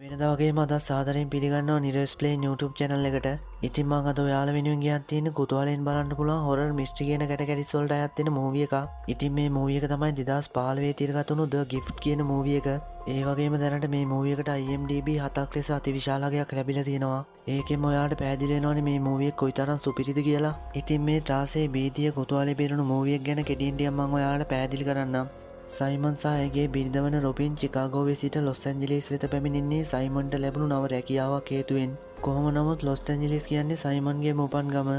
වෙනදා වගේම අද සාදරයෙන් පිළිගන්නවා නිරස් ප්ලේ YouTube channel එකට. ඉතින් මම අද ඔයාලා වෙනුවෙන් ගියන් තියෙන කුතුහලයෙන් බලන්න පුළුවන් හොරර් මිස්ටරි කියන කැටගරිස් වලට අයත් වෙන මූවි එකක්. ඉතින් මේ මූවි එක තමයි 2015 තිරගත වුණු The Gift කියන මූවි එක. ඒ වගේම දැනට මේ මූවි එකට IMDb 7ක් ලෙස අතිවිශාල අගයක් ලැබිලා තියෙනවා. ඒකෙන් ඔයාලට පැහැදිලි වෙනවනේ මේ මූවි එක කොයිතරම් සුපිරිද කියලා. ඉතින් මේ ත්‍රාසයේ බීතිය කුතුහලෙ පිරුණු මූවි එක ගැන කෙටියෙන් ටිකක් මම ඔයාලට පැහැදිලි කරන්නම්. සයිමන් සහ ඇගේ බිරිඳ වන රොබින් චිකාගෝවේ සිට ලොස් ඇන්ජලිස් වෙත පැමිණෙන්නේ සයිමන්ට ලැබුණු නව රැකියාවක් හේතුවෙන්. කොහොම නමුත් ලොස් ඇන්ජලිස් කියන්නේ සයිමන්ගේම උපන් ගම.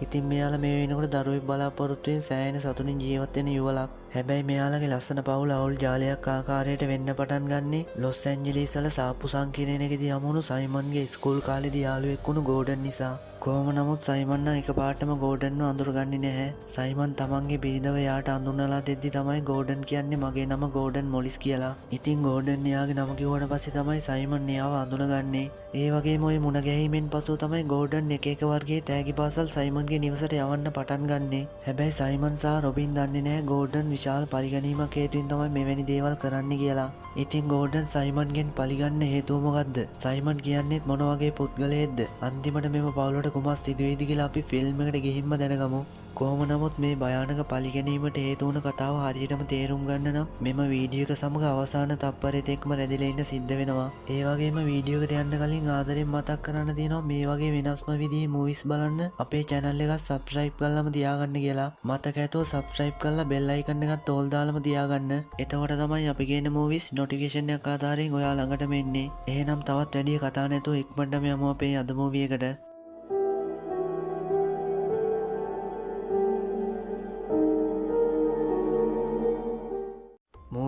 ඉතින් මෙයාලා මේ වෙනකොට දරුවෙක් බලාපොරොත්තුවෙන් සෑහෙන සතුටින් ජීවත් වෙන යුවලක්. හැබැයි මෙයාලගේ ලස්සන පවුල අවුල් ජාලයක් ආකාරයට වෙන්න පටන් ගන්නේ ලොස් ඇන්ජලිස් වල සාප්පු සංකීර්ණයකදී හමුණු සයිමන්ගේ ස්කූල් කාලේදී යාළුවෙක් වුණු ගෝඩන් නිසා. කොහොම නමුත් සයිමන් නම් එකපාරටම ගෝඩන්ව අඳුරගන්නේ නැහැ. සයිමන් තමන්ගේ බිරිඳව එයාට අඳුනලා දෙද්දි තමයි ගෝඩන් කියන්නේ මගේ නම ගෝඩන් මොලිස් කියලා. ඉතින් ගෝඩන් එයාගේ නම කිව්වට පස්සේ තමයි සයිමන් එයාව අඳුනගන්නේ. ඒ වගේම ওই මුණ ගැහිමෙන් පසුව තමයි ගෝඩන් එක එක වර්ගයේ තෑගි පාසල් සයිමන්ගේ නිවසට යවන්න පටන් ගන්නෙ. හැබැයි සයිමන් සහ රොබින් දන්නේ නැහැ ගෝඩන් විශාල පරිගැනීමක් හේතුවෙන් තමයි මෙවැනි දේවල් කරන්න කියලා. ඉතින් ගෝඩන් සයිමන්ගෙන් පරිගන්න හේතුව මොකද්ද? සයිමන් කියන්නේත් මොන වගේ පුද්ගලයෙක්ද? අන්තිමට මෙම පවුලට කුමක් සිදුවේද කියලා අපි ෆිල්ම් එකට ගිහින්ම දැනගමු. කොහොම නමුත් මේ භයානක පරිගැනීමට හේතු වුණ කතාව හරියටම තේරුම් ගන්න නම් මෙම වීඩියෝ එක සමග අවසාන තප්පරෙ තෙක්ම රැඳිලා ඉන්න සිද්ධ වෙනවා. ඒ වගේම වීඩියෝ එකට යන්න කලින් ආදරෙන් මතක් කරන්න තියෙනවා මේ වගේ වෙනස්ම විදිහේ මූවිස් බලන්න අපේ channel එක subscribe කරලාම තියාගන්න කියලා. මතක ඇතුව subscribe කරලා bell icon එකත් all දාලාම තියාගන්න. එතකොට තමයි අපි ගේන මූවිස් notification එකක් ආධාරයෙන් ඔයා ළඟටම එන්නේ. එහෙනම් තවත් වැඩි කතා නැතුව ඉක්මනටම යමු අපේ අද මූවි එකට.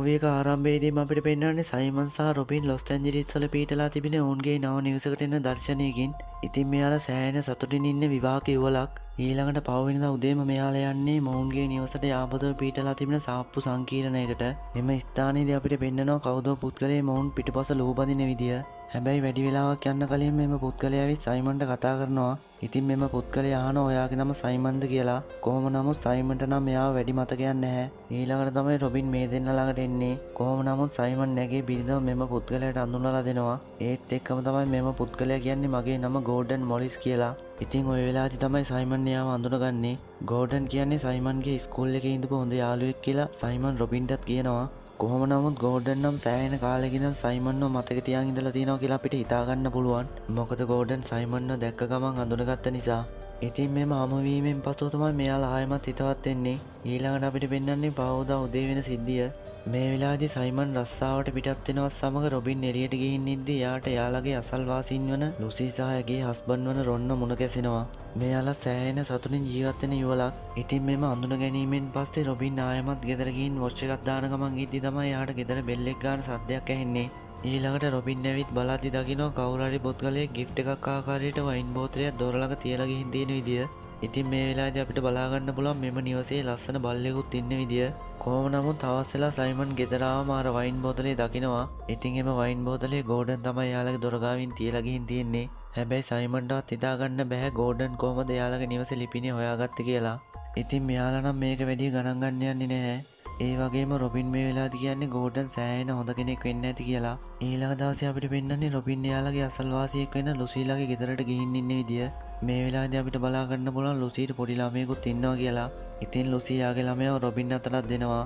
මූවි එක ආරම්භයේදීම අපිට පෙන්වන්නේ සයිමන් සහ රොබින් ලොස් ඇන්ජලිස් වල පිහිටලා තිබෙන ඔවුන්ගේ නව නිවසකට එන දර්ශනයකින්. ඉතින් මෙයාලා සෑහෙන සතුටින් ඉන්න විවාහක යුවලක්. ඊළඟට පවුවෙනිදා උදේම මෙයාලා යන්නේ මොවුන්ගේ නිවසට යාබදව පිහිටලා තිබෙන සාප්පු සංකීර්ණයකට. මෙම ස්ථානයේදී අපිට පෙන්වනවා කවුදෝ පුද්ගලයෙක් මොවුන් පිටුපස ලූබදින විදිය. හැබැයි වැඩි වෙලාවක් යන්න කලින් මෙම පුද්ගලයා ඇවිත් සයිමන්ට කතා කරනවා. ඉතින් මෙම පුද්ගලයා අහනවා ඔයාගේ නම සයිමන්ද කියලා. කොහොම නමුත් සයිමන්ට නම් එයාව වැඩි මතකයක් නැහැ. ඊළඟට තමයි රොබින් මේ දෙන්න ළඟට එන්නේ. කොහොම නමුත් සයිමන් නැගේ බිරිඳව මෙම පුද්ගලයාට අඳුනලා දෙනවා. ඒත් එක්කම තමයි මෙම පුද්ගලයා කියන්නේ මගේ නම ගෝඩන් මොලිස් කියලා. ඉතින් ওই වෙලාවේදී තමයි සයිමන් එයාව අඳුනගන්නේ. ගෝඩන් කියන්නේ සයිමන්ගේ ස්කූල් එකේ ඉඳපු හොඳ යාළුවෙක් කියලා සයිමන් රොබින්ටත් කියනවා. කොහොම නමුත් ගෝඩන් නම් සෑහෙන කාලෙක ඉඳන් සයිමන්ව මතක තියාගෙන ඉඳලා තියෙනවා කියලා අපිට හිතා ගන්න පුළුවන්. මොකද ගෝඩන් සයිමන්ව දැක්ක ගමන් අඳුනගත්ත නිසා. ඉතින් මෙම හමුවීමෙන් පසුව තමයි මෙයාලා ආයෙමත් හිතවත් වෙන්නේ. ඊළඟට අපිට පෙන්වන්නේ පහවදා උදේ වෙන සිද්ධිය. මේ වෙලාවේදී සයිමන් රස්සාවට පිටත් වෙනවත් සමග රොබින් එළියට ගිහින් ඉද්දී එයාට එයාලගේ අසල්වාසීන් වන ලුසි සහ ඇගේ හස්බන්ඩ් වන රොන්න මුණ ගැසෙනවා. මෙයාලා සෑහෙන සතුටින් ජීවත් වෙන යුවලක්. ඉතින් මෙම අඳුන ගැනීමෙන් පස්සේ රොබින් ආයෙමත් ගෙදර ගිහින් වොච් එකක් දාන ගමන් ඉද්දී තමයි එයාට ගෙදර බෙල් එක ගන්න සද්දයක් ඇහෙන්නේ. ඊළඟට රොබින් ඇවිත් බලද්දි දකින්න කවුරු හරි පුද්ගලයෙක් gift එකක් ආකාරයට වයින් බෝතලයක් දොර ළඟ තියලා ගිහින් තියෙන විදිය. ඉතින් මේ වෙලාවේදී අපිට බලා ගන්න පුළුවන් මෙම නිවසේ ලස්සන බල්ලෙකුත් ඉන්න විදිය. කොහොම නමුත් හවස් වෙලා සයිමන් ගෙදර ආවම අර වයින් බෝතලේ දකිනවා. ඉතින් එම වයින් බෝතලේ ගෝඩන් තමයි එයාලගේ දොර ගාවින් තියලා ගිහින් තියෙන්නේ. හැබැයි සයිමන්ටවත් හිතා ගන්න බෑ ගෝඩන් කොහමද එයාලගේ නිවසේ ලිපිනේ හොයාගත්තේ කියලා. ඉතින් මෙයාලා නම් මේක වැඩි ගණන් ගන්න යන්නේ නැහැ. ඒ වගේම රොබින් මේ වෙලාවේදී කියන්නේ ගෝඩන් සෑහෙන හොඳ කෙනෙක් වෙන්න ඇති කියලා. ඊළඟ දවසේ අපිට පෙන්වන්නේ රොබින් එයාලගේ අසල්වාසියෙක් වෙන ලුසිලාගේ ගෙදරට ගිහින් ඉන්න විදිය. මේ වෙලාවේදී අපිට බලා ගන්න පුළුවන් ලුසිට පොඩි ළමයෙකුත් ඉන්නවා කියලා. ඉතින් ලුසි යාගේ ළමයාව රොබින් අතට දෙනවා.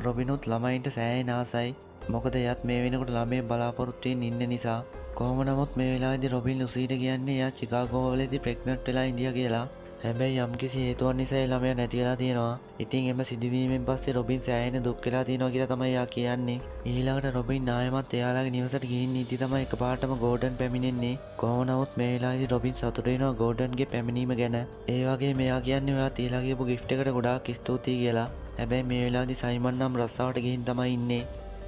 රොබිනුත් ළමයින්ට සෑහෙන ආසයි. මොකද එයාත් මේ වෙනකොට ළමයේ බලාපොරොත්තුෙන් ඉන්න නිසා. කොහොම නමුත් මේ වෙලාවේදී රොබින් ලුසිට කියන්නේ එයා චිකාගෝ වලදී ප්‍රෙග්නන්ට් වෙලා ඉඳියා කියලා. හැබැයි යම්කිසි හේතුවක් නිසා ඒ ළමයා නැති වෙලා තියෙනවා. ඉතින් එම සිදුවීමෙන් පස්සේ රොබින් සෑහෙන දුක් වෙලා තියෙනවා කියලා තමයි එයා කියන්නේ. ඊළඟට රොබින් ආයෙමත් එයාලගේ නිවසට ගිහින් ඉද්දි තමයි එකපාරටම ගෝඩන් පැමිණෙන්නේ. කොහොම නමුත් මේ වෙලාවේදී රොබින් සතුටු වෙනවා ගෝඩන්ගේ පැමිණීම ගැන. ඒ වගේම එයා කියන්නේ ඔයා තියලා ගියපු gift එකට ගොඩාක් ස්තුතියි කියලා. හැබැයි මේ වෙලාවේදී සයිමන් නම් රස්සාවට ගිහින් තමයි ඉන්නේ.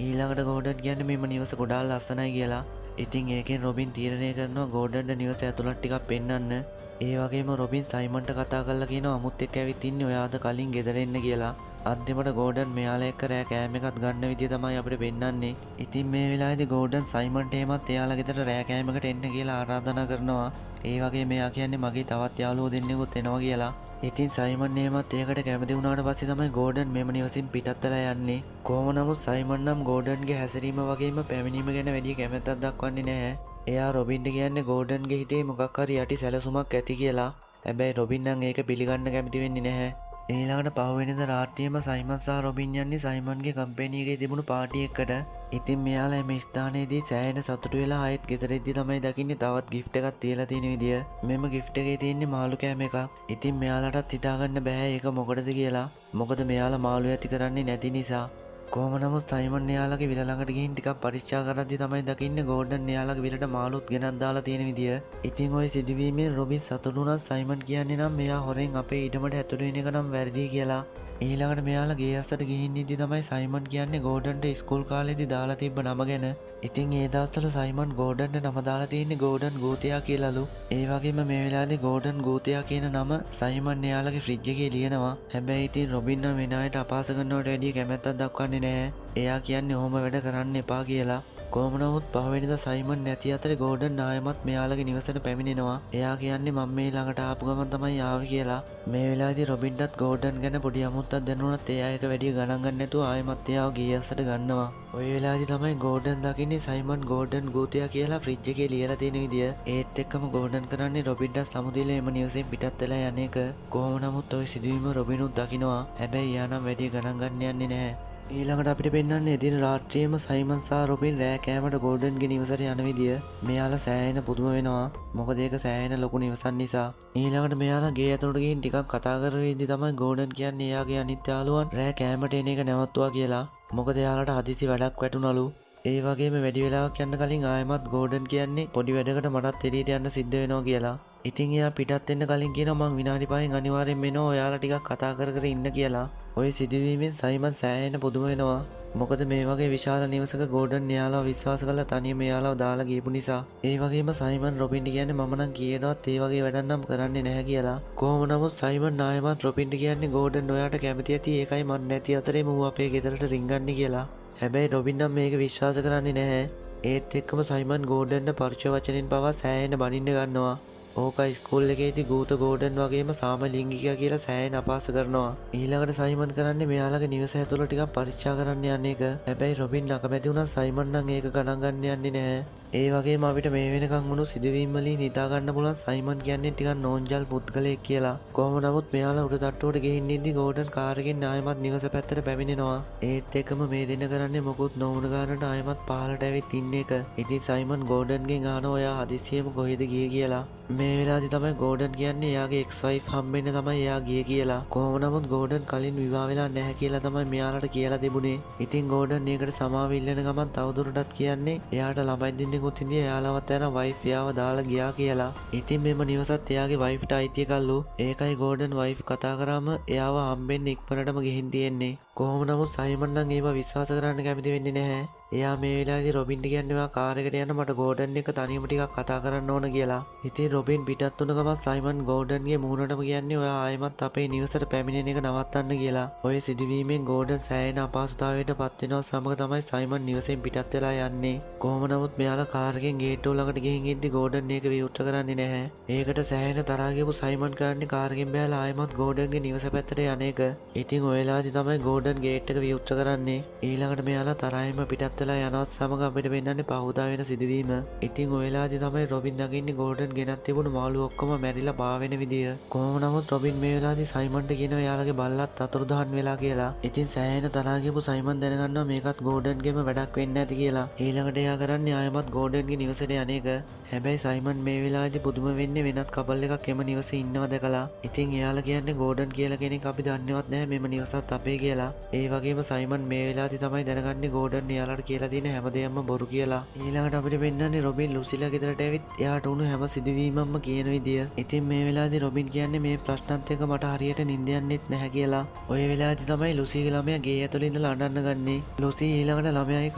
ඊළඟට ගෝඩන් කියන්නේ මෙම නිවස ගොඩාක් ලස්සනයි කියලා. ඉතින් ඒකෙන් රොබින් තීරණය කරනවා ගෝඩන්ගේ නිවස ඇතුළත් ටිකක් පෙන්වන්න. ඒ වගේම රොබින් සයිමන්ට කතා කරලා කියනවා අමුත් එක්ක ඇවිත් ඉන්නේ ඔයාද කලින් ගෙදර එන්න කියලා. අන්තිමට ගෝඩන් මෙයාලා එක්ක රෑ කෑම එකක් ගන්න විදිය තමයි අපිට පෙන්වන්නේ. ඉතින් මේ වෙලාවේදී ගෝඩන් සයිමන්ට එහෙමත් එයාලා ගෙදර රෑ කෑමකට එන්න කියලා ආරාධනා කරනවා. ඒ වගේ මෙයා කියන්නේ මගේ තවත් යාළුවෝ දෙන්නෙකුත් එනවා කියලා. ඉතින් සයිමන් එහෙමත් ඒකට කැමති වුණාට පස්සේ තමයි ගෝඩන් මෙම නිවසින් පිටත් වෙලා යන්නේ. කොහොම නමුත් සයිමන් නම් ගෝඩන්ගේ හැසිරීම වගේම පැමිණීම ගැන වැඩි කැමැත්තක් දක්වන්නේ නැහැ. එයා රොබින්ට කියන්නේ ගෝඩන්ගේ හිතේ මොකක් හරි යටි සැලසුමක් ඇති කියලා. හැබැයි රොබින් නම් ඒක පිළිගන්න කැමති වෙන්නේ නැහැ. ඊළඟට පහුවෙනිදා රාත්‍රියේම සයිමන් සහ රොබින් යන්නේ සයිමන්ගේ කම්පැනි එකේ තිබුණු පාටි එකකට. ඉතින් මෙයාලා මේ ස්ථානයේදී සෑහෙන සතුටු වෙලා ආයෙත් ගෙදර ඉද්දි තමයි දකින්නේ තවත් ගිෆ්ට් එකක් තියලා තියෙන විදිය. මෙම ගිෆ්ට් එකේ තියෙන්නේ මාළු කෑම එකක්. ඉතින් මෙයාලටත් හිතාගන්න බෑ ඒක මොකටද කියලා. මොකද මෙයාලා මාළු ඇති කරන්නේ නැති නිසා. කොහොම නමුත් සයිමන් එයාලගේ විල ළඟට ගිහින් ටිකක් පරීක්ෂා කරද්දි තමයි දකින්නේ ගෝඩන් එයාලගේ විලට මාළුත් ගෙනත් දාලා තියෙන විදිය. ඉතින් ওই සිදුවීමෙන් රොබින් සතුටු වුණා. සයිමන් කියන්නේ නම් මෙයා හොරෙන් අපේ ඉඩමට ඇතුළු වෙන එක නම් වැරදි කියලා. ඊළඟට මෙයාලා ගේ අස්සට ගිහින් ඉද්දි තමයි සයිමන් කියන්නේ ගෝඩන්ට ස්කූල් කාලේදී දාලා තිබ්බ නම ගැන. ඉතින් ඒ දවස්වල සයිමන් ගෝඩන්ට නම දාලා තියෙන්නේ ගෝඩන් ගෝතයා කියලාලු. ඒ වගේම මේ වෙලාවේදී ගෝඩන් ගෝතයා කියන නම සයිමන් එයාලගේ ෆ්‍රිජ් එකේ ලියනවා. හැබැයි ඉතින් රොබින් නම් වෙන අයට අපහාස කරනවට වැඩිය කැමැත්තක් දක්වන්නේ නැහැ. එයා කියන්නේ ඔහොම වැඩ කරන්න එපා කියලා. කොහොම නමුත් පහුවෙනිදා සයිමන් නැති අතරේ ගෝඩන් ආයෙමත් මෙයාලගේ නිවසට පැමිණෙනවා. එයා කියන්නේ මම මේ ළඟට ආපු ගමන් තමයි ආවේ කියලා. මේ වෙලාවේදී රොබින්ටත් ගෝඩන් ගැන පොඩි අමුත්තක් දැනුණත් එයා ඒක වැඩි ගණන් ගන්න නැතුව ආයෙමත් එයාව ගේ අස්සට ගන්නවා. ওই වෙලාවේදී තමයි ගෝඩන් දකින්නේ සයිමන් ගෝඩන් ගෝතයා කියලා ෆ්‍රිජ් එකේ ලියලා තියෙන විදිය. ඒත් එක්කම ගෝඩන් කරන්නේ රොබින්ට සමුදෙල එම නිවසෙන් පිටත් වෙලා යන එක. කොහොම නමුත් ওই සිදුවීම රොබිනුත් දකිනවා. හැබැයි එයා නම් වැඩි ගණන් ගන්න යන්නේ නැහැ. ඊළඟට අපිට පෙන්වන්නේ එදින රාත්‍රියේම සයිමන් සහ රොබින් රෑ කෑමට ගෝඩන්ගේ නිවසට යන විදිය. මෙයාලා සෑහෙන පුදුම වෙනවා. මොකද ඒක සෑහෙන ලොකු නිවසක් නිසා. ඊළඟට මෙයාලා ගේ ඇතුළට ගිහින් ටිකක් කතා කරගෙන ඉඳි තමයි ගෝඩන් කියන්නේ එයාගේ අනිත් යාළුවන් රෑ කෑමට එන එක නැවතුවා කියලා. මොකද එයාලට හදිසි වැඩක් වැටුණලු. ඒ වගේම වැඩි වෙලාවක් යන්න කලින් ආයෙමත් ගෝඩන් කියන්නේ පොඩි වැඩකට මටත් එළියට යන්න සිද්ධ වෙනවා කියලා. ඉතින් එයා පිටත් වෙන්න කලින් කියනවා මං විනාඩි 5න් අනිවාර්යෙන් එනවා ඔයාලා ටිකක් කතා කර කර ඉන්න කියලා. ওই සිදුවීමෙන් සයිමන් සෑහෙන පුදුම වෙනවා. මොකද මේ වගේ විශාල නිවසක ගෝඩන් එයාලව විශ්වාස කරලා තනියම එයාලව දාලා ගියපු නිසා. ඒ වගේම සයිමන් රොබින්ට කියන්නේ මම නම් කීයටවත් ඒ වගේ වැඩක් නම් කරන්නේ නැහැ කියලා. කොහොම නමුත් සයිමන් ආයෙමත් රොබින්ට කියන්නේ ගෝඩන් ඔයාට කැමති ඇති ඒකයි මන් නැති අතරේ මූ අපේ ගෙදරට රින්ගන්නේ කියලා. හැබැයි රොබින් නම් මේක විශ්වාස කරන්නේ නැහැ. ඒත් එක්කම සයිමන් ගෝඩන්ට පරිචය වචනෙන් පවා සෑහෙන බනින්න ගන්නවා. ඕක ස්කූල් එකේදී ගූත ගෝඩන් වගේම සාමලිංගිකයා කියලා සෑහෙන අපහාස කරනවා. ඊළඟට සයිමන් කරන්නේ මෙයාලගේ නිවස ඇතුළට ටිකක් පරීක්ෂා කරන්න යන එක. හැබැයි රොබින් අකමැති වුණා සයිමන් නම් ඒක ගණන් ගන්න යන්නේ නැහැ. ඒ වගේම අපිට මේ වෙනකන් වුණු සිදුවීම් වලින් හිතා ගන්න පුළුවන් සයිමන් කියන්නේ ටිකක් නෝන්ජල් පුද්ගලයෙක් කියලා. කොහොම නමුත් මෙයාලා උඩ තට්ටුවට ගිහින් ඉඳි ගෝඩන් කාර් එකෙන් ආයෙමත් නිවස පැත්තට පැමිණෙනවා. ඒත් එක්කම මේ දෙන්න කරන්නේ මොකුත් නොවුන ගානට ආයෙමත් පහලට ඇවිත් ඉන්න එක. ඉතින් සයිමන් ගෝඩන්ගෙන් අහනවා ඔයා හදිස්සියෙම කොහෙද ගියේ කියලා. මේ වෙලාවේදී තමයි ගෝඩන් කියන්නේ එයාගේ එක්ස් වයිෆ් හම්බෙන්න තමයි එයා ගියේ කියලා. කොහොම නමුත් ගෝඩන් කලින් විවාහ වෙලා නැහැ කියලා තමයි මෙයාලට කියලා තිබුණේ. ඉතින් ගෝඩන් ඒකට සමාව ඉල්ලන ගමන් තවදුරටත් කියන්නේ එයාට ළමයි දෙන්නෙකුත් ඉඳි එයාලවත් යන වයිෆ් එයාව දාලා ගියා කියලා. ඉතින් මෙම නිවසත් එයාගේ වයිෆ්ට අයිති එකල්ලු. ඒකයි ගෝඩන් වයිෆ් කතා කරාම එයාව හම්බෙන්න ඉක්මනටම ගිහින් තියෙන්නේ. කොහොම නමුත් සයිමන් නම් ඒව විශ්වාස කරන්න කැමති වෙන්නේ නැහැ. එයා මේ වෙලාවේදී රොබින්ට කියන්නේ ඔයා කාර් එකට යන්න මට ගෝඩන් එක තනියම ටිකක් කතා කරන්න ඕන කියලා. ඉතින් රොබින් පිටත් වුණ ගමන් සයිමන් ගෝඩන්ගේ මූණටම කියන්නේ ඔයා ආයෙමත් අපේ නිවසට පැමිණෙන එක නවත්තන්න කියලා. ඔය සිදුවීමෙන් ගෝඩන් සෑහෙන අපහසුතාවයට පත් වෙනවා සමග තමයි සයිමන් නිවසෙන් පිටත් වෙලා යන්නේ. කොහොම නමුත් මෙයාලා කාර් එකෙන් ගේට්ටුව ළඟට ගිහින් ඉද්දි ගෝඩන් ඒක විවෘත කරන්නේ නැහැ. ඒකට සෑහෙන තරහා ගියපු සයිමන් කරන්නේ කාර් එකෙන් බැලලා ආයෙමත් ගෝඩන්ගේ නිවස පැත්තට යන එක. ඉතින් ඔය වෙලාවේදී තමයි ගෝඩන් ගේට් එක විවෘත කරන්නේ. ඊළඟට මෙයාලා තරහින්ම පිටත් වෙලා යනවත් සමග අපිට පෙන්වන්නේ පහුදා වෙන සිදුවීම. ඉතින් ඔය වෙලාවේදී තමයි රොබින් දකින්නේ ගෝඩන් ගෙනත් තිබුණු මාළු ඔක්කොම මැරිලා පා වෙන විදිය. කොහොම නමුත් රොබින් මේ වෙලාවේදී සයිමන්ට කියනවා එයාලගේ බල්ලත් අතුරුදහන් වෙලා කියලා. ඉතින් සෑහෙන තරහා ගියපු සයිමන් දැනගන්නවා මේකත් ගෝඩන්ගේම වැඩක් වෙන්නේ නැති කියලා. ඊළඟට එයා කරන්නේ ආයෙමත් ගෝඩන්ගේ නිවසට යන එක. හැබැයි සයිමන් මේ වෙලාවේදී පුදුම වෙන්නේ වෙනත් කපල් එකක් එම නිවසේ ඉන්නව දැකලා. ඉතින් එයාලා කියන්නේ ගෝඩන් කියලා කෙනෙක් අපි දන්නේවත් නැහැ මෙම නිවසත් අපේ කියලා. ඒ වගේම සයිමන් මේ වෙලාවේදී තමයි දැනගන්නේ ගෝඩන් එයාලට කියලා තියෙන හැමදේම බොරු කියලා. ඊළඟට අපිට පෙන්වන්නේ රොබින් ලුසිලා ගෙදරට ඇවිත් එයාට වුණු හැම සිදුවීමක්ම කියන විදිය. ඉතින් මේ වෙලාවේදී රොබින් කියන්නේ මේ ප්‍රශ්නත් එක්ක මට හරියට නිින්ද යන්නෙත් නැහැ කියලා. ඔය වෙලාවේදී තමයි ලුසිගේ ළමයා ගේ ඇතුළේ ඉඳලා අඬන්න ගන්නේ. ලුසි ඊළඟට ළමයාගේ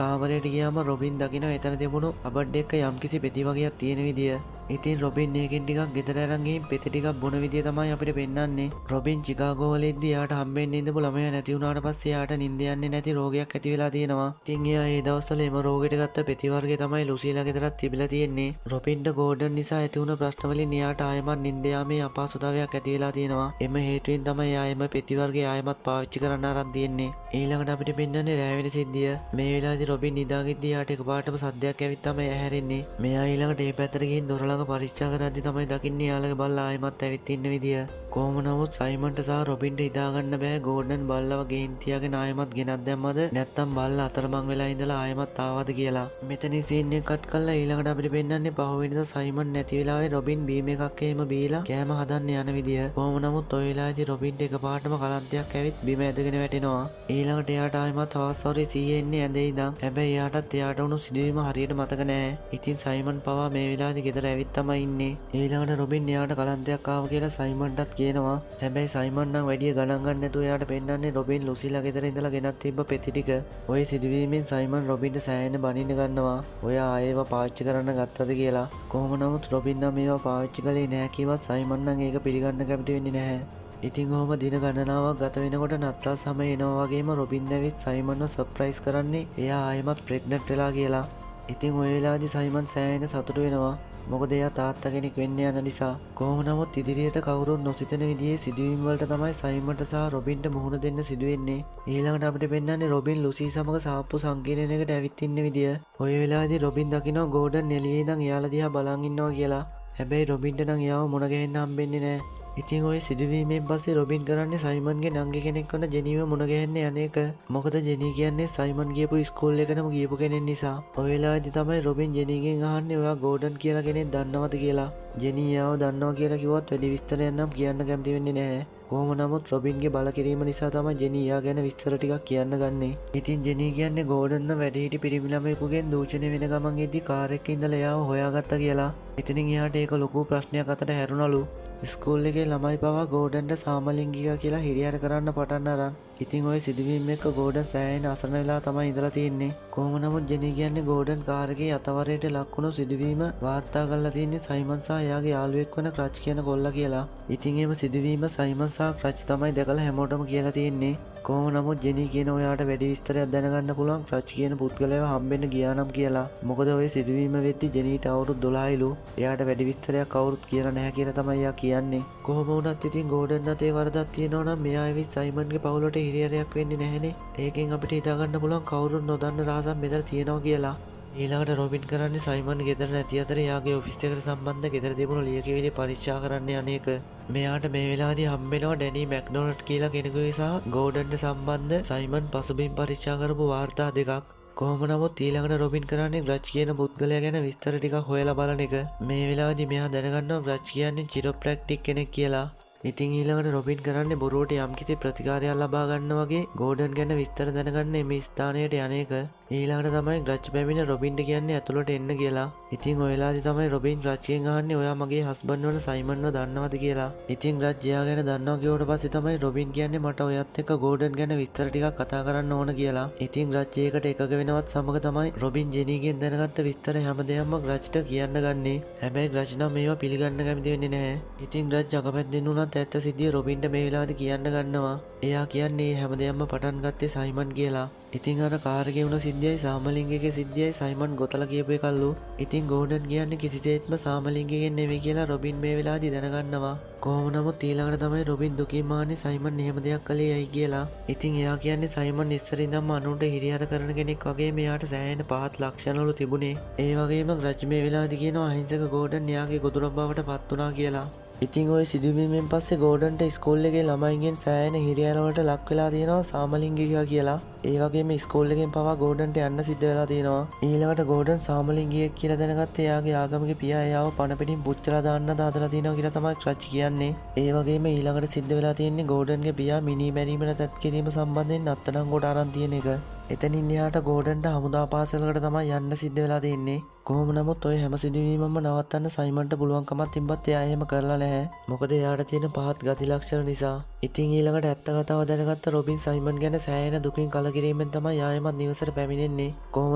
කාමරයට ගියාම රොබින් දකිනවා එතන තිබුණු කබඩ් එක යම්කිසි පෙති වගේක් තියෙන විදිය. ඉතින් රොබින් ඒකෙන් ටිකක් ගෙදර අරන් ගිහින් පෙති ටිකක් බොන විදිය තමයි අපිට පෙන්වන්නේ. රොබින් චිකාගෝ වල ඉද්දි එයාට හම්බෙන්න ඉඳපු ළමයා නැති වුණාට පස්සේ එයාට නිින්ද යන්නේ නැති රෝගයක් ඇති වෙලා තියෙනවා. ඉතින් එයා ඒ දවස්වල එම රෝගෙට ගත්ත පෙති වර්ගය තමයි ලුසිලා ගෙදරත් තිබිලා තියෙන්නේ. රොබින්ට ගෝඩන් නිසා ඇති වුණ ප්‍රශ්න වලින් එයාට ආයෙමත් නිින්ද යාමේ අපහසුතාවයක් ඇති වෙලා තියෙනවා. එම හේතුවෙන් තමයි එයා එම පෙති වර්ගය ආයෙමත් පාවිච්චි කරන්න අරන් තියෙන්නේ. ඊළඟට අපිට පෙන්වන්නේ රෑ වෙන සිද්ධිය. මේ වෙලාවේදී රොබින් නිදාගෙද්දි එයාට එකපාරටම සද්දයක් ඇවිත් තමයි ඇහැරෙන්නේ. මෙයා ඊළඟට ඒ පැත්තට ගිහින් දොර ළඟ පරීක්ෂා කරද්දි තමයි දකින්නේ යාළගේ බල්ලා ආයෙමත් ඇවිත් ඉන්න විදිය. කොහොම නමුත් සයිමන්ට සහ රොබින්ට හිතාගන්න බෑ ගෝඩන් බල්ලව ගෙයින් තියාගෙන ආයෙමත් ගෙනත් දැම්මද නැත්නම් බල්ලා අතරමං වෙලා ඉඳලා ආයෙමත් ආවද කියලා. මෙතනින් සීන් එක කට් කරලා ඊළඟට අපිට පෙන්වන්නේ පහුවෙනිදා සයිමන් නැති වෙලාවේ රොබින් බීම් එකක් එහෙම බීලා කෑම හදන්න යන විදිය. කොහොම නමුත් ඔය වෙලාවේදී රොබින්ට එකපාරටම කලන්තයක් ඇවිත් බිම ඇදගෙන වැටෙනවා. ඊළඟට එයාට ආයෙමත් අවස්ථාවේ සීයේ එන්නේ ඇඳේ ඉඳන්. හැබැයි එයාටත් එයාට වුණු සිදුවීම හරියට මතක නෑ. ඉතින් සයිමන් පවා මේ වෙලාවේදී ගෙදර ඇවිත් තමයි ඉන්නේ. ඊළඟට රොබින් එයාට කලන්තයක් ආව කියලා සයිමන්ටත් කියනවා. හැබැයි සයිමන් නම් වැඩිය ගණන් ගන්න නැතුව එයාට පෙන්නන්නේ රොබින් ලුසිලා ගෙදර ඉඳලා ගෙනත් තිබ්බ පෙති ටික. ওই සිදුවීමෙන් සයිමන් රොබින්ට සෑහෙන බනින්න ගන්නවා. ඔයා ආයෙව පාවිච්චි කරන්න ගත්තද කියලා. කොහොම නමුත් රොබින් නම් මේවා පාවිච්චි කළේ නැහැ කිව්වත් සයිමන් නම් ඒක පිළිගන්න කැමති වෙන්නේ නැහැ. ඉතින් ඔහොම දින ගණනාවක් ගත වෙනකොට නත්තල් සමය එනවා වගේම රොබින් ඇවිත් සයිමන්ව සර්ප්‍රයිස් කරන්නේ එයා ආයෙමත් ප්‍රෙග්නන්ට් වෙලා කියලා. ඉතින් ඔය වෙලාවේදී සයිමන් සෑහෙන සතුටු වෙනවා. මොකද එයා තාත්තා කෙනෙක් වෙන්න යන නිසා. කොහොම නමුත් ඉදිරියට කවුරුත් නොසිතන විදිහේ සිදුවීම් වලට තමයි සයිමන්ට සහ රොබින්ට මුහුණ දෙන්න සිදු වෙන්නේ. ඊළඟට අපිට පෙන්වන්නේ රොබින් ලුසි සමග සාප්පු සංකීර්ණයකට ඇවිත් ඉන්න විදිය. ඔය වෙලාවේදී රොබින් දකිනවා ගෝඩන් එළියේ ඉඳන් එයාලා දිහා බලන් ඉන්නවා කියලා. හැබැයි රොබින්ට නම් එයාව මුණ ගැහෙන්න හම්බෙන්නේ නැහැ. ඉතින් ඔය සිදුවීමෙන් පස්සේ රොබින් කරන්නේ සයිමන්ගේ නංගි කෙනෙක් වන ජෙනීව මුණ ගැහෙන්න යන එක. මොකද ජෙනී කියන්නේ සයිමන් ගියපු ස්කූල් එකටම ගියපු කෙනෙක් නිසා. ඔය වෙලාවේදී තමයි රොබින් ජෙනීගෙන් අහන්නේ ඔයා ගෝඩන් කියලා කෙනෙක් දන්නවද කියලා. ජෙනී එයාව දන්නවා කියලා කිව්වත් වැඩි විස්තරයක් නම් කියන්න කැමති වෙන්නේ නැහැ. කොහොම නමුත් රොබින්ගේ බල කිරීම නිසා තමයි ජෙනී එයා ගැන විස්තර ටිකක් කියන්න ගන්නෙ. ඉතින් ජෙනී කියන්නේ ගෝඩන්ව වැඩිහිටි පිරිමි ළමයෙකුගෙන් දූෂණය වෙන ගමන් එද්දි කාර් එකේ ඉඳලා එයාව හොයාගත්තා කියලා. ඉතින් එයාට ඒක ලොකු ප්‍රශ්නයක් අතට හැරුණලු. ස්කූල් එකේ ළමයි පවා ගෝඩන්ට සාමලිංගික කියලා හිරිහැර කරන්න පටන් අරන්. ඉතින් ওই සිදුවීම් එක්ක ගෝඩන් සෑහෙන අසරණ වෙලා තමයි ඉඳලා තියෙන්නේ. කොහොම නමුත් ජෙනී කියන්නේ ගෝඩන් කාර් එකේ අතවරයට ලක් වුණු සිදුවීම වාර්තා කරලා තියෙන්නේ සයිමන් සහ එයාගේ යාළුවෙක් වන ක්‍රච් කියන කොල්ලා කියලා. ඉතින් එම සිදුවීම සයිමන් සහ ක්‍රච් තමයි දැකලා හැමෝටම කියලා තියෙන්නේ. කොහොම නමුත් ජෙනී කියන ඔයාට වැඩි විස්තරයක් දැනගන්න පුළුවන් ක්‍රච් කියන පුද්ගලයාව හම්බෙන්න ගියා නම් කියලා. මොකද ওই සිදුවීම වෙද්දි ජෙනීට අවුරුදු 12යිලු. එයාට වැඩි විස්තරයක් කවුරුත් කියලා නැහැ කියලා තමයි එයා කියන්නේ. කොහොම වුණත් ඉතින් ගෝඩන් අතේ වරදක් තියෙනවා නම් මෙයා ඇවිත් සයිමන්ගේ පවුලට හිරිහැරයක් වෙන්නේ නැහනේ. ඒකෙන් අපිට හිතා ගන්න පුළුවන් කවුරුත් නොදන්න රහසක් මෙතන තියෙනවා කියලා. ඊළඟට රොබින් කරන්නේ සයිමන් ගෙදර නැති අතර එයාගේ ඔෆිස් එකට සම්බන්ධ ගෙදර තිබුණු ලියකියවිලි පරීක්ෂා කරන්න යන්නේක. මෙයාට මේ වෙලාවේදී හම්බෙනවා ඩැනි මැක්ඩොනල්ඩ් කියලා කෙනෙකුගේ සහ ගෝඩන්ට සම්බන්ධ සයිමන් පසුබිම් පරීක්ෂා කරපු වාර්තා දෙකක්. කොහොම නමුත් ඊළඟට රොබින් කරන්නේ ග්‍රච් කියන පුද්ගලයා ගැන විස්තර ටිකක් හොයලා බලන එක. මේ වෙලාවේදී මෙයා දැනගන්නවා ග්‍රච් කියන්නේ චිරොප්‍රැක්ටික් කෙනෙක් කියලා. ඉතින් ඊළඟට රොබින් කරන්නේ බොරුවට යම්කිසි ප්‍රතිකාරයක් ලබා ගන්න වගේ ගෝඩන් ගැන විස්තර දැනගන්න මේ ස්ථානයට යන්නේක. ඊළඟට තමයි ග්‍රච් පැමිණ රොබින්ට කියන්නේ ඇතුළට එන්න කියලා. ඉතින් ඔය වෙලාවේදී තමයි රොබින් ග්‍රච්ගෙන් අහන්නේ ඔයා මගේ හස්බන්ඩ් වන සයිමන්ව දන්නවද කියලා. ඉතින් ග්‍රච් එයා ගැන දන්නවා කියවට පස්සේ තමයි රොබින් කියන්නේ මට ඔයත් එක්ක ගෝඩන් ගැන විස්තර ටිකක් කතා කරන්න ඕන කියලා. ඉතින් ග්‍රච් ඒකට එකග වෙනවත් සමග තමයි රොබින් ජෙනීගෙන් දැනගත්ත විස්තර හැමදේම ග්‍රච්ට කියන්න ගන්නේ. හැබැයි ග්‍රච් නම් මේවා පිළිගන්න කැමති වෙන්නේ නැහැ. ඉතින් ග්‍රච් අකමැත්තෙන් උනත් ඇත්ත සිද්ධිය රොබින්ට මේ වෙලාවේදී කියන්න ගන්නවා. එයා කියන්නේ හැමදේම පටන් ගත්තේ සයිමන් කියලා. ඉතින් අර කාර් එකේ වුණ සිද්ධියයි සාමලිංගිකේ සිද්ධියයි සයිමන් ගොතලා කියපු එකල්ලු. ඉතින් ගෝඩන් කියන්නේ කිසිසේත්ම සාමලිංගිකෙන් නෙවෙයි කියලා රොබින් මේ වෙලාවේදී දැනගන්නවා. කොහොම නමුත් ඊළඟට තමයි රොබින් දුකින් මාන්නේ සයිමන් එහෙම දෙයක් කළේ ඇයි කියලා. ඉතින් එයා කියන්නේ සයිමන් ඉස්සර ඉඳන්ම අනුන්ට හිරිහැර කරන කෙනෙක් වගේ මෙයාට සෑහෙන පහත් ලක්ෂණවලු තිබුණේ. ඒ වගේම ග්‍රච් මේ වෙලාවේදී කියනවා අහිංසක ගෝඩන් එයාගේ ගොදුරක් බවට පත් වුණා කියලා. ඉතින් ওই සිදුවීමෙන් පස්සේ ගෝඩන්ට ස්කූල් එකේ ළමයින්ගෙන් සෑහෙන හිරිහැරවලට ලක් වෙලා තියෙනවා සාමලිංගිකයා කියලා. ඒ වගේම ස්කූල් එකෙන් පවා ගෝඩන්ට යන්න සිද්ධ වෙලා තියෙනවා. ඊළඟට ගෝඩන් සාමලිංගියෙක් කියලා දැනගත්තේ එයාගේ ආගමික පියා එයාව පණ පිටින් පුච්චලා දාන්නද හදලා තියෙනවා කියලා තමයි ක්‍රච් කියන්නේ. ඒ වගේම ඊළඟට සිද්ධ වෙලා තියෙන්නේ ගෝඩන්ගේ පියා මිනි මැරීමට තත් කිරීම සම්බන්ධයෙන් අත්අඩංගුවට අරන් තියෙන එක. එතනින් එහාට ගෝඩන්ට හමුදා පාසලකට තමයි යන්න සිද්ධ වෙලා තියෙන්නේ. කොහොම නමුත් ඔය හැම සිදුවීමම නවත්තන්න සයිමන්ට පුළුවන්කමක් තිබ්බත් එයා එහෙම කරලා නැහැ. මොකද එයාට තියෙන පහත් ගති ලක්ෂණ නිසා. ඉතින් ඊළඟට ඇත්ත කතාව දැනගත්ත රොබින් සයිමන් ගැන සෑහෙන දුකින් කලකිරීමෙන් තමයි ආයෙමත් නිවසට පැමිණෙන්නේ. කොහොම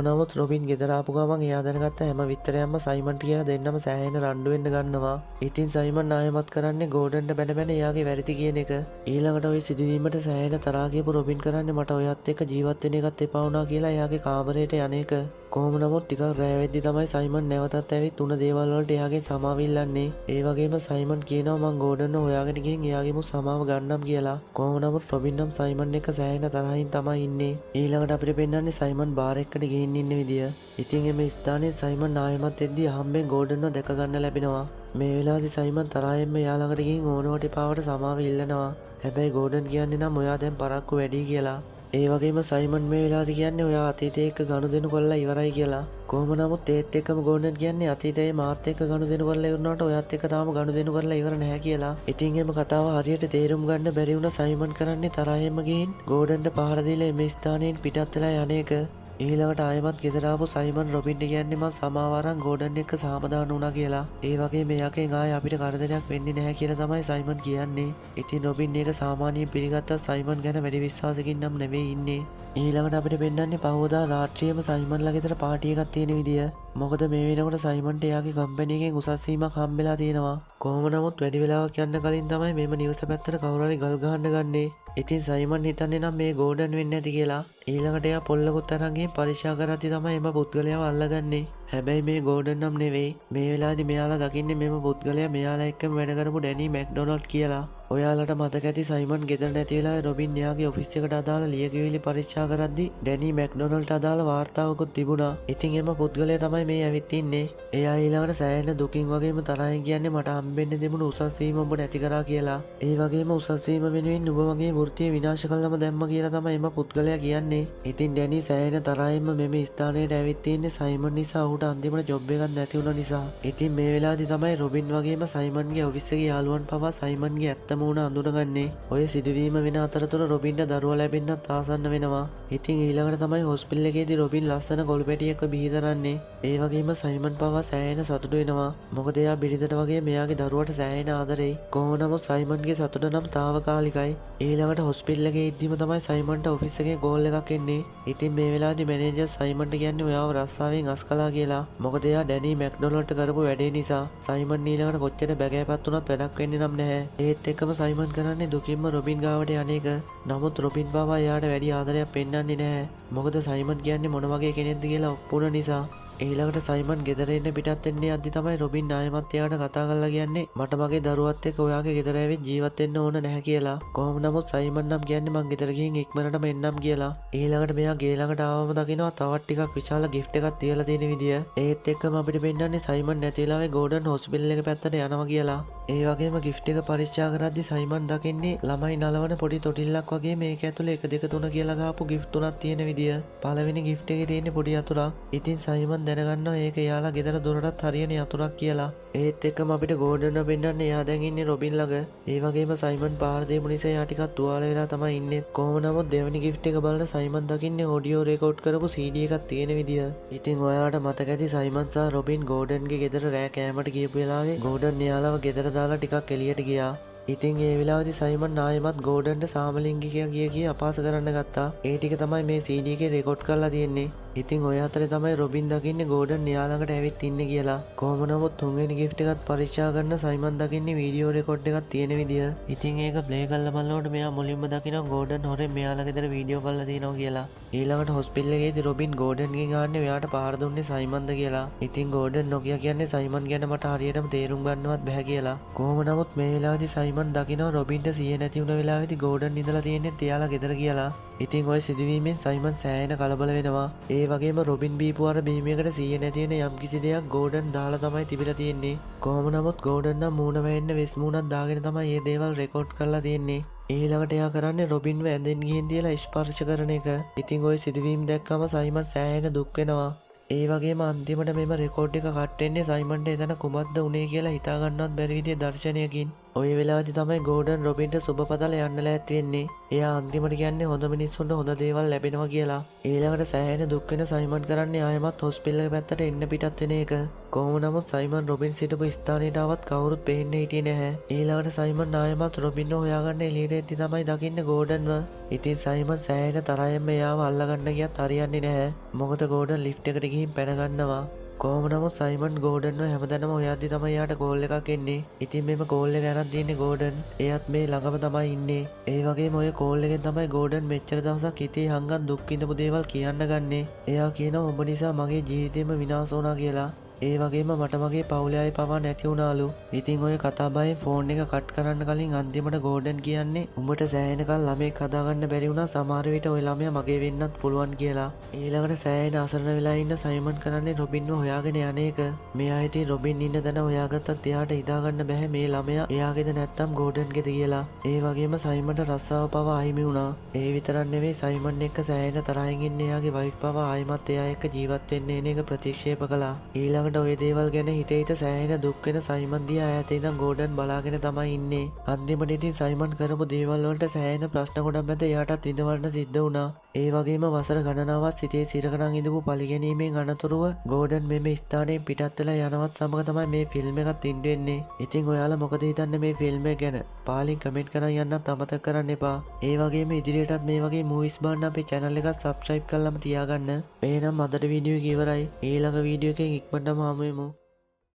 නමුත් රොබින් ගෙදර ආපු ගමන් එයා දැනගත්ත හැම විස්තරයක්ම සයිමන්ට කියලා දෙන්නම සෑහෙන රණ්ඩු වෙන්න ගන්නවා. ඉතින් සයිමන් ආයෙමත් කරන්නේ ගෝඩන්ට බැන බැන එයාගේ වැරදි කියන එක. ඊළඟට ওই සිදුවීමට සෑහෙන තරහා ගියපු රොබින් කරන්නේ මට ඔයත් එක්ක ජීවත් වෙන එකත් එපා වුණා කියලා එයාගේ කාමරයට යන එක. කොහොම නමුත් ටිකක් රෑ වෙද්දි තමයි සයිමන් නැවතත් ඇවිත් උන දේවල් වලට එයාගෙන් සමාව ඉල්ලන්නේ. ඒ වගේම සයිමන් කියනවා මං ගෝඩන්ව හොයාගෙන ගිහින් එයාගෙම සමාව ගන්නම් කියලා. කොහොම නමුත් රොබින් නම් සයිමන් එක්ක සෑහෙන තරහින් තමයි ඉන්නේ. ඊළඟට අපිට පෙන්නන්නේ සයිමන් බාර් එකට ගිහින් ඉන්න විදිය. ඉතින් එමේ ස්ථානයේ සයිමන් ආයෙමත් එද්දී අහම්බෙන් ගෝඩන්ව දැක ගන්න ලැබෙනවා. මේ වෙලාවේදී සයිමන් තරහින්ම එයා ළඟට ගිහින් ඕනවට එපාවට සමාව ඉල්ලනවා. හැබැයි ගෝඩන් කියන්නේ නම් ඔයා දැන් පරක්කු වැඩි කියලා. ඒ වගේම සයිමන් මේ වෙලාවේදී කියන්නේ ඔයා අතීතයේ එක්ක ගනුදෙනු කරලා ඉවරයි කියලා. කොහොම නමුත් ඒත් එක්කම ගෝඩන් කියන්නේ අතීතයේ මාත් එක්ක ගනුදෙනු කරලා ඉවරනකොට ඔයත් එක්ක තාම ගනුදෙනු කරලා ඉවර නැහැ කියලා. ඉතින් එම කතාව හරියට තේරුම් ගන්න බැරි වුණ සයිමන් කරන්නේ තරහින්ම ගිහින් ගෝඩන්ට පහර දීලා මේ ස්ථානයෙන් පිටත් වෙලා යන එක. ඊළඟට ආයෙමත් ගෙදර ආපු සයිමන් රොබින්ට කියන්නේ මං සමාව අරන් ගෝඩන් එක්ක සාමදාන වුණා කියලා. ඒ වගේ මෙයාගෙන් ආයෙ අපිට කරදරයක් වෙන්නේ නැහැ කියලා තමයි සයිමන් කියන්නේ. ඉතින් රොබින් ඒක සාමාන්‍යයෙන් පිළිගත්ත සයිමන් ගැන වැඩි විශ්වාසකින් නම් නෙවෙයි ඉන්නේ. ඊළඟට අපිට පෙන්නන්නේ පහවදා රාත්‍රියේම සයිමන්ලා ගෙදර පාටි එකක් තියෙන විදිය. මොකද මේ වෙනකොට සයිමන්ට එයාගේ කම්පැනි එකෙන් උසස් වීමක් හම්බෙලා තියෙනවා. කොහොම නමුත් වැඩි වෙලාවක් යන්න කලින් තමයි මේම නිවස පැත්තට කවුරු හරි ගල් ගහන්න ගන්නේ. ඉතින් සයිමන් හිතන්නේ නම් මේ ගෝඩන් වෙන්නේ නැති කියලා. ඊළඟට එයා පොල්ලකුත් අරන් ගිහින් පරීක්ෂා කරද්දි තමයි එම පුද්ගලයාව අල්ලගන්නේ. හැබැයි මේ ගෝඩන් නම් නෙවෙයි. මේ වෙලාවේදී මෙයාලා දකින්නේ මෙම පුද්ගලයා මෙයාලා එක්කම වැඩ කරපු ඩැනි මැක්ඩොනල්ඩ් කියලා. ඔයාලට මතක ඇති සයිමන් ගෙදර නැති වෙලාවේ රොබින් එයාගේ ඔෆිස් එකට අදාළ ලියකියවිලි පරීක්ෂා කරද්දි ඩැනි මැක්ඩොනල්ඩ්ට අදාළ වාර්තාවකුත් තිබුණා. ඉතින් එම පුද්ගලයා තමයි මේ ඇවිත් ඉන්නේ. එයා ඊළඟට සෑහෙන දුකින් වගේම තරහින් කියන්නේ මට හම්බෙන්න තිබුණු උසස් වීම ඔබ නැති කරා කියලා. ඒ වගේම උසස් වීම වෙනුවෙන් ඔබ වගේ වෘත්තිය විනාශ කළාම දැම්ම කියලා තමයි එම පුද්ගලයා කියන්නේ. ඉතින් ඩැනි සෑහෙන තරහින්ම මෙම ස්ථානයට ඇවිත් තින්නේ සයිමන් නිසා ඔහුට අන්තිමට ජොබ් එකක් නැති වුණ නිසා. ඉතින් මේ වෙලාවේදී තමයි රොබින් වගේම සයිමන්ගේ ඔෆිස් එකේ යාළුවන් පවා සයිමන්ගේ ඇත්ත මූණ අඳුනගන්නේ. ඔය සිදුවීම වෙන අතරතුර රොබින්ට දරුවා ලැබෙන්නත් ආසන්න වෙනවා. ඉතින් ඊළඟට තමයි හොස්පිටල් එකේදී රොබින් ලස්සන ගොළු පැටියෙක්ව බිහිදරන්නේ. ඒ වගේම සයිමන් පවා සෑහෙන සතුටු වෙනවා. මොකද එයා බිරිඳට වගේ මෙයාගේ දරුවට සෑහෙන ආදරෙයි. කොහොම නමුත් සයිමන්ගේ සතුට නම් తాවකාලිකයි. ඊළඟට හොස්පිටල් එකේ ඉද්දිම තමයි සයිමන්ට ඔෆිස් එකේ කෝල් එකක් එන්නේ. ඉතින් මේ වෙලාවේදී මැනේජර් සයිමන්ට කියන්නේ ඔයාව රස්සාවෙන් අස් කළා කියලා. මොකද එයා ඩැනි මැක්ඩොනල්ඩ්ට කරපු වැඩේ නිසා. සයිමන් ඊළඟට කොච්චර බැගෑපත් වුණත් වැඩක් වෙන්නේ නම් නැහැ. ඒත් එක්කම සයිමන් කරන්නේ දුකින්ම රොබින් ගාවට යන එක. නමුත් රොබින් පවා එයාට වැඩි ආදරයක් පෙන්වන්නේ නැහැ. මොකද සයිමන් කියන්නේ මොන වගේ කෙනෙක්ද කියලා ඔප්පුන නිසා. ඊළඟට සයිමන් ගෙදර එන්න පිටත් වෙන්නේ යද්දි තමයි රොබින් ආයෙමත් එයාට කතා කරලා කියන්නේ මට මගේ දරුවත් එක්ක ඔයාගේ ගෙදර ඇවිත් ජීවත් වෙන්න ඕන නැහැ කියලා. කොහොම නමුත් සයිමන් නම් කියන්නේ මං ගෙදර ගිහින් ඉක්මනටම එන්නම් කියලා. ඊළඟට මෙයා ගේ ළඟට ආවම දකිනවා තවත් ටිකක් විශාල ගිෆ්ට් එකක් තියලා තියෙන විදිය. ඒත් එක්කම අපිට පෙන්නන්නේ සයිමන් නැති වෙලාවේ ගෝඩන් හොස්පිටල් එක පැත්තට යනවා කියලා. ඒ වගේම ගිෆ්ට් එක පරීක්ෂා කරද්දි සයිමන් දකින්නේ ළමයි නලවන පොඩි තොටිල්ලක් වගේ මේක ඇතුලේ 1 2 3 කියලා ගාපු ගිෆ්ට් තුනක් තියෙන විදිය. පළවෙනි ගිෆ්ට් එකේ තියෙන්නේ පොඩි යතුරක්. ඉතින් සයිමන් දැනගන්නවා ඒක එයාලා ගෙදර දොරටත් හරියන යතුරක් කියලා. ඒත් එක්කම අපිට ගෝඩන්ව පෙන්නන්නේ එයා දැන් ඉන්නේ රොබින් ළඟ. ඒ වගේම සයිමන් පාර දෙපු නිසා එයා ටිකක් තුවාල වෙලා තමයි ඉන්නේ. කොහොම නමුත් දෙවෙනි ගිෆ්ට් එක බලලා සයිමන් දකින්නේ ඔඩියෝ රෙකෝඩ් කරපු CD එකක් තියෙන විදිය. ඉතින් ඔයාලට මතක ඇති සයිමන් සහ රොබින් ගෝඩන්ගේ ගෙදර රෑ කෑමට ගියපු වෙලාවේ ගෝඩන් එයාලව ගෙදර දාලා ටිකක් එළියට ගියා. ඉතින් ඒ වෙලාවේදී සයිමන් ආයෙමත් ගෝඩන්ට සාමලිංගිකයා කිය අපහාස කරන්න ගත්තා. ඒ ටික තමයි මේ CD එකේ රෙකෝඩ් කරලා තියෙන්නේ. ඉතින් ඔය අතරේ තමයි රොබින් දකින්නේ ගෝඩන් එයා ළඟට ඇවිත් ඉන්නේ කියලා. කොහොම නමුත් තුන්වෙනි ගිෆ්ට් එකත් පරීක්ෂා කරන සයිමන් දකින්නේ වීඩියෝ රෙකෝඩ් එකක් තියෙන විදිය. ඉතින් ඒක ප්ලේ කරලා බලනකොට මෙයා මුලින්ම දකිනවා ගෝඩන් හොරෙන් මෙයාලා ගෙදර වීඩියෝ කරලා තියෙනවා කියලා. ඊළඟට හොස්පිටල් එකේදී රොබින් ගෝඩන්ගෙන් අහන්නේ ඔයාට පාර දුන්නේ සයිමන්ද කියලා. ඉතින් ගෝඩන් නොකිය කියන්නේ සයිමන් ගැන මට හරියටම තේරුම් ගන්නවත් බැහැ කියලා. කොහොම නමුත් මේ වෙලාවේදී සයිමන් දකිනවා රොබින්ට සිහිය නැති වුණ වෙලාවේදී ගෝඩන් ඉඳලා තියෙන්නේ එයාලා ගෙදර කියලා. ඉතින් ඔය සිදුවීමෙන් සයිමන් සෑහෙන කලබල වෙනවා. ඒ වගේම රොබින් බීපු අර බීමයකට සිහිය නැති වෙන යම්කිසි දෙයක් ගෝඩන් දාලා තමයි තිබිලා තියෙන්නේ. කොහොම නමුත් ගෝඩන් නම් මූණ වැයෙන්න වෙස් මූණක් දාගෙන තමයි මේ දේවල් රෙකෝඩ් කරලා තියෙන්නේ. ඊළඟට එයා කරන්නේ රොබින්ව ඇඳෙන් ගිහින් තියලා ස්පර්ශ කරන එක. ඉතින් ওই සිදුවීම් දැක්කම සයිමන් සෑහෙන දුක් වෙනවා. ඒ වගේම අන්තිමට මෙම රෙකෝඩ් එක කට් වෙන්නේ සයිමන්ට එතන කුමක්ද උනේ කියලා හිතා ගන්නවත් බැරි විදිහේ දර්ශනයකින්. ඔය වෙලාවේදී තමයි ගෝඩන් රොබින්ට සුබපතල යන්න ලෑස්ති වෙන්නේ. එයා අන්තිමට කියන්නේ හොඳ මිනිස්සුන්ට හොඳ දේවල් ලැබෙනවා කියලා. ඊළඟට සෑහෙන දුක් වෙන සයිමන් කරන්නේ ආයෙමත් හොස්පිටල් එක පැත්තට එන්න පිටත් වෙන එක. කොහොම නමුත් සයිමන් රොබින් සිටපු ස්ථානයට ආවත් කවුරුත් පේන්නේ හිටියේ නැහැ. ඊළඟට සයිමන් ආයෙමත් රොබින්ව හොයාගන්න එළියට එද්දි තමයි දකින්නේ ගෝඩන්ව. ඉතින් සයිමන් සෑහෙන තරහෙන්ම එයාව අල්ලගන්න ගියත් හරියන්නේ නැහැ. මොකද ගෝඩන් ලිෆ්ට් එකට ගිහින් පැන ගන්නවා. කොහොම නමුත් සයිමන් ගෝඩන්ව හැමදැනම හොයද්දි තමයි යාට කෝල් එකක් එන්නේ. ඉතින් මෙම කෝල් එක අරන් තියන්නේ ගෝඩන්. එයත් මේ ළඟම තමයි ඉන්නේ. ඒ වගේම ඔය කෝල් එකෙන් තමයි ගෝඩන් මෙච්චර දවසක් හිතේ හංගන් දුක් විඳපු දේවල් කියන්න ගන්නේ. එයා කියනවා ඔබ නිසා මගේ ජීවිතේම විනාශ වුණා කියලා. ඒ වගේම මට මගේ පවුලේ අය පවා නැති වුණාලු. ඉතින් ඔය කතාබහේ ෆෝන් එක කට් කරන්න කලින් අන්තිමට ගෝඩන් කියන්නේ උඹට සෑහෙනකල් ළමෙක් හදාගන්න බැරි වුණා සමහර විට ඔය ළමයා මගේ වෙන්නත් පුළුවන් කියලා. ඊළඟට සෑහෙන අසරණ වෙලා ඉන්න සයිමන් කරන්නේ රොබින්ව හොයාගෙන යන එක. මෙයා ඉතින් රොබින් ඉන්න තැන හොයාගත්තත් එයාට හිතාගන්න බැහැ මේ ළමයා එයාගේද නැත්තම් ගෝඩන්ගේද කියලා. ඒ වගේම සයිමන්ට රස්සාව පවා අහිමි වුණා. ඒ විතරක් නෙවෙයි සයිමන් එක්ක සෑහෙන තරහින් ඉන්න එයාගේ වයිෆ් පවා ආයිමත් එයා එක්ක ජීවත් වෙන්න එන එක ප්‍රතික්ෂේප කළා. ඊළඟට ඔය දේවල් ගැන හිතේ හිත සෑහෙන දුක් වෙන සයිමන් දිහා ඈත ඉඳන් ගෝඩන් බලාගෙන තමයි ඉන්නේ. අන්තිමට ඉතින් සයිමන් කරපු දේවල් වලට සෑහෙන ප්‍රශ්න ගොඩක් මැද එයාටත් විඳවන්න සිද්ධ වුණා. ඒ වගේම වසර ගණනාවක් සිතේ සිරකරන් ඉඳපු පරිගැනීමෙන් අනතුරුව ගෝඩන් මෙම ස්ථානයෙන් පිටත් වෙලා යනවත් සමග තමයි මේ ෆිල්ම් එකත් ඉන්න වෙන්නේ. ඉතින් ඔයාලා මොකද හිතන්නේ මේ ෆිල්ම් එක ගැන? පාලින් කමෙන්ට් කරන් යන්නත් අමතක කරන්න එපා. ඒ වගේම ඉදිරියටත් මේ වගේ මූවිස් බලන්න අපේ channel එකත් subscribe කරලාම තියාගන්න. එහෙනම් අදට වීඩියෝ එක ඉවරයි. ඊළඟ වීඩියෝ එකෙන් ඉක්මනටම හමු වෙමු.